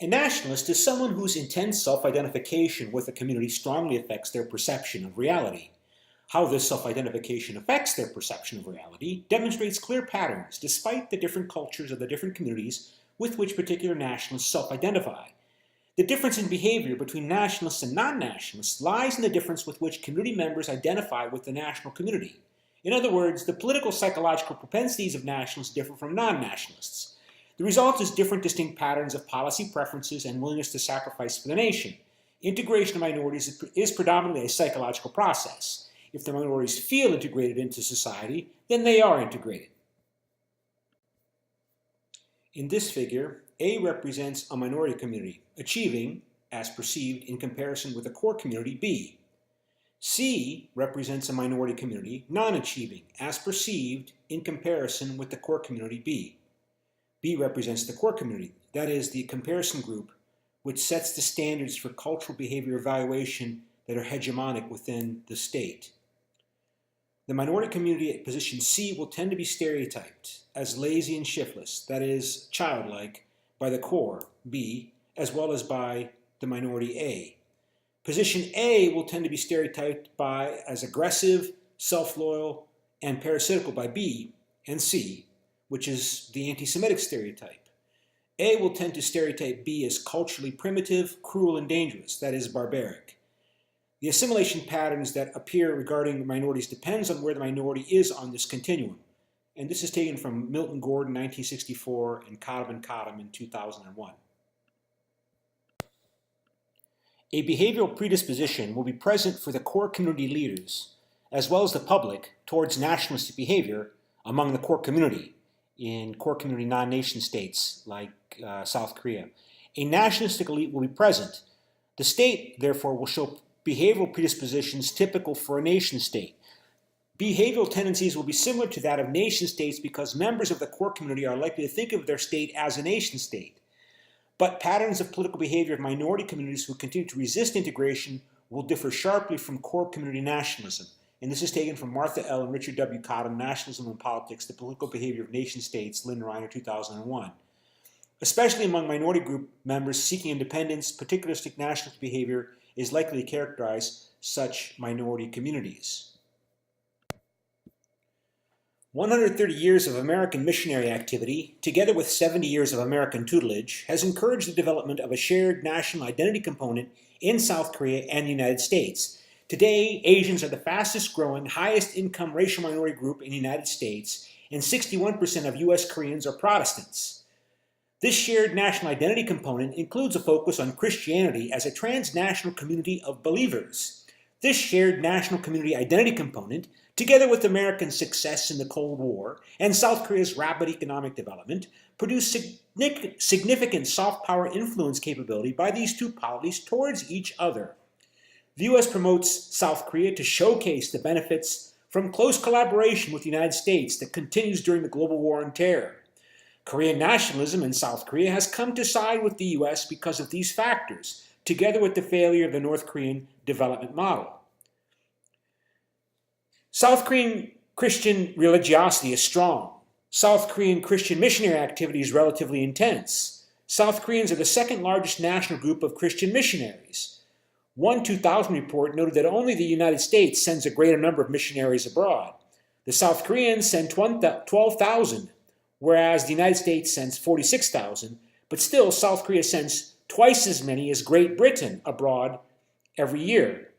A nationalist is someone whose intense self-identification with a community strongly affects their perception of reality. How this self-identification affects their perception of reality demonstrates clear patterns despite the different cultures of the different communities with which particular nationalists self-identify. The difference in behavior between nationalists and non-nationalists lies in the difference with which community members identify with the national community. In other words, the political psychological propensities of nationalists differ from non-nationalists. The result is different distinct patterns of policy preferences and willingness to sacrifice for the nation. Integration of minorities is predominantly a psychological process. If the minorities feel integrated into society, then they are integrated. In this figure, A represents a minority community, achieving, as perceived, in comparison with the core community B. C represents a minority community, non-achieving, as perceived, in comparison with the core community B. B represents the core community, that is, the comparison group, which sets the standards for cultural behavior evaluation that are hegemonic within the state. The minority community at position C will tend to be stereotyped as lazy and shiftless, that is, childlike, by the core, B, as well as by the minority A. Position A will tend to be stereotyped as aggressive, self-loyal, and parasitical by B and C, which is the anti-Semitic stereotype. A will tend to stereotype B as culturally primitive, cruel, and dangerous, that is, barbaric. The assimilation patterns that appear regarding minorities depends on where the minority is on this continuum. And this is taken from Milton Gordon, 1964, and Cottam in 2001. A behavioral predisposition will be present for the core community leaders, as well as the public, towards nationalistic behavior among the core community, in core community non-nation states like South Korea. A nationalistic elite will be present. The state, therefore, will show behavioral predispositions typical for a nation state. Behavioral tendencies will be similar to that of nation states because members of the core community are likely to think of their state as a nation state. But patterns of political behavior of minority communities who continue to resist integration will differ sharply from core community nationalism. And this is taken from Martha L. and Richard W. Cottam, Nationalism and Politics, the Political Behavior of Nation States, Lynn Reiner, 2001. Especially among minority group members seeking independence, particularistic nationalist behavior is likely to characterize such minority communities. 130 years of American missionary activity, together with 70 years of American tutelage, has encouraged the development of a shared national identity component in South Korea and the United States. Today, Asians are the fastest growing, highest income racial minority group in the United States, and 61% of U.S. Koreans are Protestants. This shared national identity component includes a focus on Christianity as a transnational community of believers. This shared national community identity component, together with American success in the Cold War and South Korea's rapid economic development, produced significant soft power influence capability by these two polities towards each other. The U.S. promotes South Korea to showcase the benefits from close collaboration with the United States that continues during the global war on terror. Korean nationalism in South Korea has come to side with the U.S. because of these factors, together with the failure of the North Korean development model. South Korean Christian religiosity is strong. South Korean Christian missionary activity is relatively intense. South Koreans are the second largest national group of Christian missionaries. One 2000 report noted that only the United States sends a greater number of missionaries abroad. The South Koreans send 12,000, whereas the United States sends 46,000, but still South Korea sends twice as many as Great Britain abroad every year.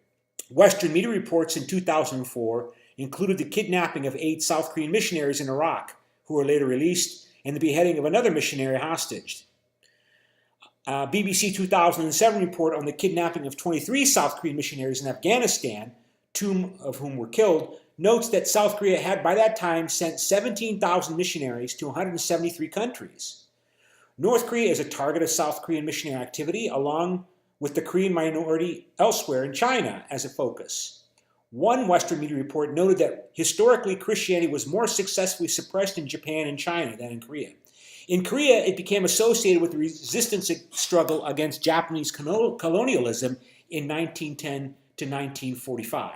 Western media reports in 2004 included the kidnapping of 8 South Korean missionaries in Iraq, who were later released, and the beheading of another missionary hostage. BBC 2007 report on the kidnapping of 23 South Korean missionaries in Afghanistan, 2 of whom were killed, notes that South Korea had by that time sent 17,000 missionaries to 173 countries. North Korea is a target of South Korean missionary activity, along with the Korean minority elsewhere in China as a focus. One Western media report noted that historically Christianity was more successfully suppressed in Japan and China than in Korea. In Korea, it became associated with the resistance struggle against Japanese colonialism in 1910 to 1945.